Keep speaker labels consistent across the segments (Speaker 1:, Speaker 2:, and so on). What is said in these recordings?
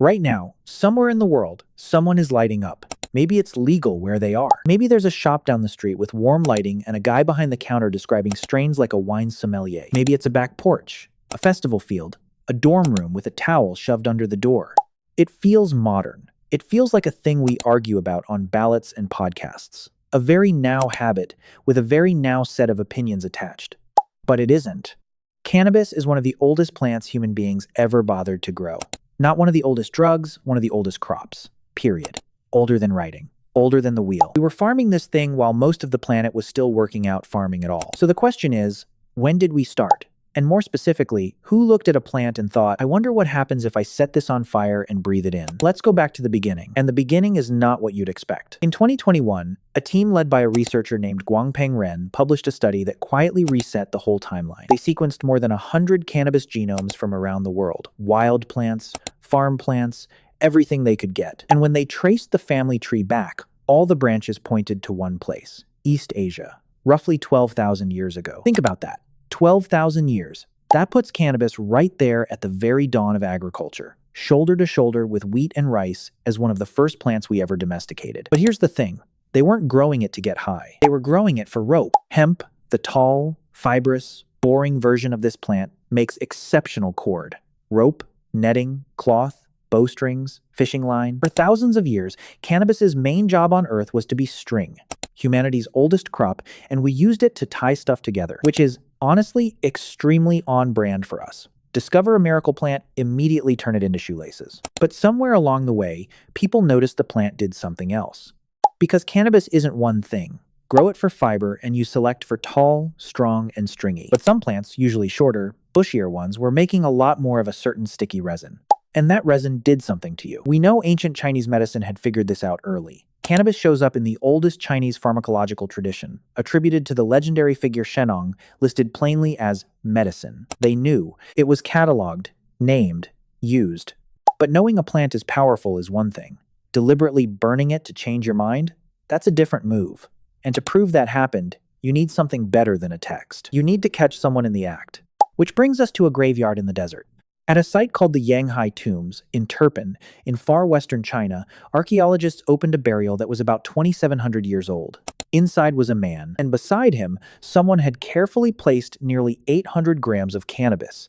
Speaker 1: Right now, somewhere in the world, someone is lighting up. Maybe it's legal where they are. Maybe there's a shop down the street with warm lighting and a guy behind the counter describing strains like a wine sommelier. Maybe it's a back porch, a festival field, a dorm room with a towel shoved under the door. It feels modern. It feels like a thing we argue about on ballots and podcasts. A very now habit with a very now set of opinions attached. But it isn't. Cannabis is one of the oldest plants human beings ever bothered to grow. Not one of the oldest drugs, one of the oldest crops. Period. Older than writing. Older than the wheel. We were farming this thing while most of the planet was still working out farming at all. So the question is, when did we start? And more specifically, who looked at a plant and thought, I wonder what happens if I set this on fire and breathe it in? Let's go back to the beginning. And the beginning is not what you'd expect. In 2021, a team led by a researcher named Guangpeng Ren published a study that quietly reset the whole timeline. They sequenced more than 100 cannabis genomes from around the world. Wild plants, farm plants, everything they could get. And when they traced the family tree back, all the branches pointed to one place, East Asia, roughly 12,000 years ago. Think about that. 12,000 years. That puts cannabis right there at the very dawn of agriculture, shoulder to shoulder with wheat and rice as one of the first plants we ever domesticated. But here's the thing. They weren't growing it to get high. They were growing it for rope. Hemp, the tall, fibrous, boring version of this plant, makes exceptional cord. Rope, netting, cloth, bowstrings, fishing line. For thousands of years, cannabis's main job on Earth was to be string, humanity's oldest crop, and we used it to tie stuff together, which is honestly extremely on brand for us. Discover a miracle plant, immediately turn it into shoelaces. But somewhere along the way, people noticed the plant did something else. Because cannabis isn't one thing. Grow it for fiber and you select for tall, strong, and stringy. But some plants, usually shorter, bushier ones, were making a lot more of a certain sticky resin. And that resin did something to you. We know ancient Chinese medicine had figured this out early. Cannabis shows up in the oldest Chinese pharmacological tradition, attributed to the legendary figure Shennong, listed plainly as medicine. They knew. It was cataloged, named, used. But knowing a plant is powerful is one thing. Deliberately burning it to change your mind? That's a different move. And to prove that happened, you need something better than a text. You need to catch someone in the act. Which brings us to a graveyard in the desert. At a site called the Yanghai Tombs in Turpan, in far western China, archaeologists opened a burial that was about 2,700 years old. Inside was a man, and beside him, someone had carefully placed nearly 800 grams of cannabis.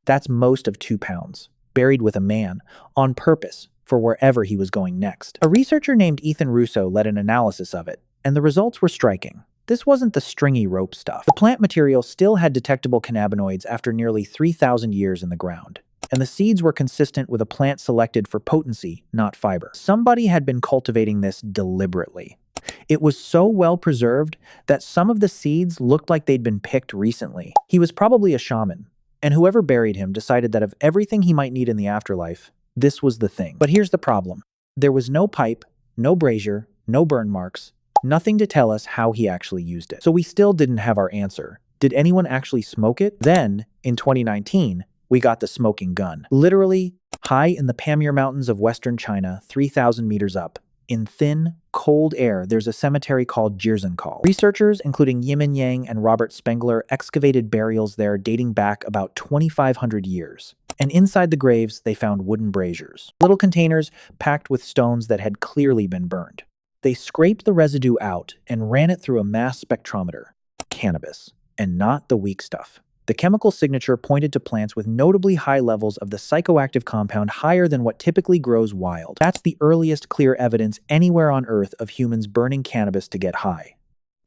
Speaker 1: That's most of 2 pounds, buried with a man, on purpose, for wherever he was going next. A researcher named Ethan Russo led an analysis of it, and the results were striking. This wasn't the stringy rope stuff. The plant material still had detectable cannabinoids after nearly 3,000 years in the ground. And the seeds were consistent with a plant selected for potency, not fiber. Somebody had been cultivating this deliberately. It was so well preserved that some of the seeds looked like they'd been picked recently. He was probably a shaman, and whoever buried him decided that of everything he might need in the afterlife, this was the thing. But here's the problem. There was no pipe, no brazier, no burn marks, nothing to tell us how he actually used it. So we still didn't have our answer. Did anyone actually smoke it? Then, in 2019, we got the smoking gun. Literally, high in the Pamir Mountains of western China, 3,000 meters up, in thin, cold air, there's a cemetery called Jirzhenkal. Researchers, including Yimin Yang and Robert Spengler, excavated burials there dating back about 2,500 years. And inside the graves, they found wooden braziers, little containers packed with stones that had clearly been burned. They scraped the residue out and ran it through a mass spectrometer. Cannabis, and not the weak stuff. The chemical signature pointed to plants with notably high levels of the psychoactive compound, higher than what typically grows wild. That's the earliest clear evidence anywhere on Earth of humans burning cannabis to get high.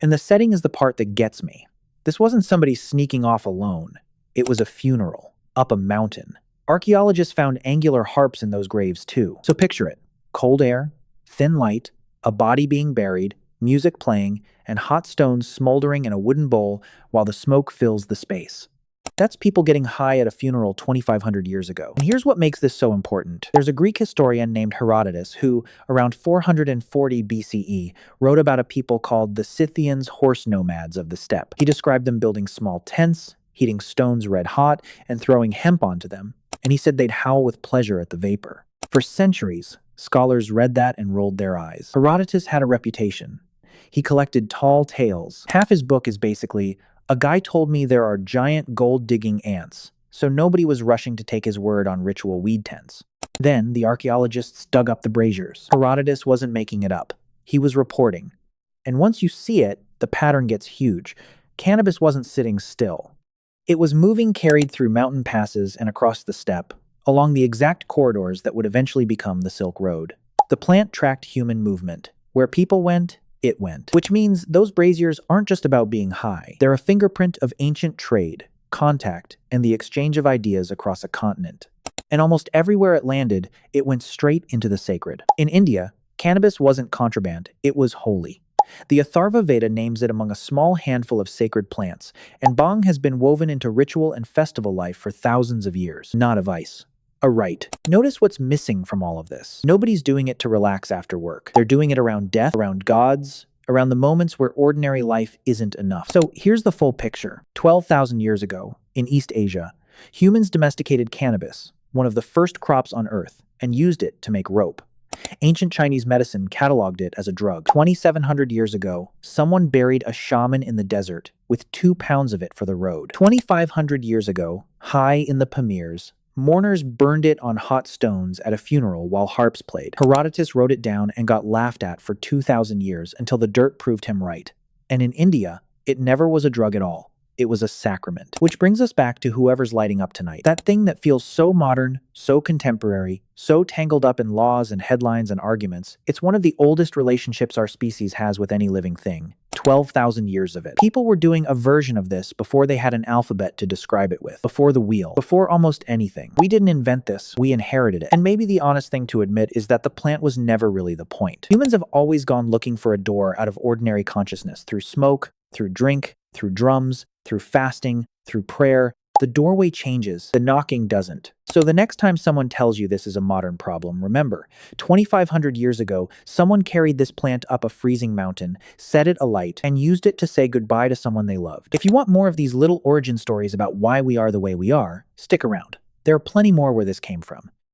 Speaker 1: And the setting is the part that gets me. This wasn't somebody sneaking off alone. It was a funeral, up a mountain. Archaeologists found angular harps in those graves too. So picture it. Cold air, thin light, a body being buried, music playing, and hot stones smoldering in a wooden bowl while the smoke fills the space. That's people getting high at a funeral 2,500 years ago. And here's what makes this so important. There's a Greek historian named Herodotus who, around 440 BCE, wrote about a people called the Scythians, horse nomads of the steppe. He described them building small tents, heating stones red hot, and throwing hemp onto them. And he said they'd howl with pleasure at the vapor. For centuries, scholars read that and rolled their eyes. Herodotus had a reputation. He collected tall tales. Half his book is basically, a guy told me there are giant gold-digging ants, so nobody was rushing to take his word on ritual weed tents. Then the archaeologists dug up the braziers. Herodotus wasn't making it up. He was reporting. And once you see it, the pattern gets huge. Cannabis wasn't sitting still. It was moving, carried through mountain passes and across the steppe, along the exact corridors that would eventually become the Silk Road. The plant tracked human movement. Where people went, it went. Which means those braziers aren't just about being high. They're a fingerprint of ancient trade, contact, and the exchange of ideas across a continent. And almost everywhere it landed, it went straight into the sacred. In India, cannabis wasn't contraband, it was holy. The Atharva Veda names it among a small handful of sacred plants, and bhang has been woven into ritual and festival life for thousands of years. Not a vice, a rite. Notice what's missing from all of this. Nobody's doing it to relax after work. They're doing it around death, around gods, around the moments where ordinary life isn't enough. So here's the full picture. 12,000 years ago, in East Asia, humans domesticated cannabis, one of the first crops on Earth, and used it to make rope. Ancient Chinese medicine cataloged it as a drug. 2,700 years ago, someone buried a shaman in the desert with 2 pounds of it for the road. 2,500 years ago, high in the Pamirs, mourners burned it on hot stones at a funeral while harps played. Herodotus wrote it down and got laughed at for 2,000 years until the dirt proved him right. And in India, it never was a drug at all. It was a sacrament. Which brings us back to whoever's lighting up tonight. That thing that feels so modern, so contemporary, so tangled up in laws and headlines and arguments. It's one of the oldest relationships our species has with any living thing. 12,000 years of it. People were doing a version of this before they had an alphabet to describe it with, before the wheel, before almost anything. We didn't invent this, we inherited it. And maybe the honest thing to admit is that the plant was never really the point. Humans have always gone looking for a door out of ordinary consciousness through smoke, through drink, through drums, through fasting, through prayer. The doorway changes, the knocking doesn't. So the next time someone tells you this is a modern problem, remember, 2,500 years ago, someone carried this plant up a freezing mountain, set it alight, and used it to say goodbye to someone they loved. If you want more of these little origin stories about why we are the way we are, stick around. There are plenty more where this came from.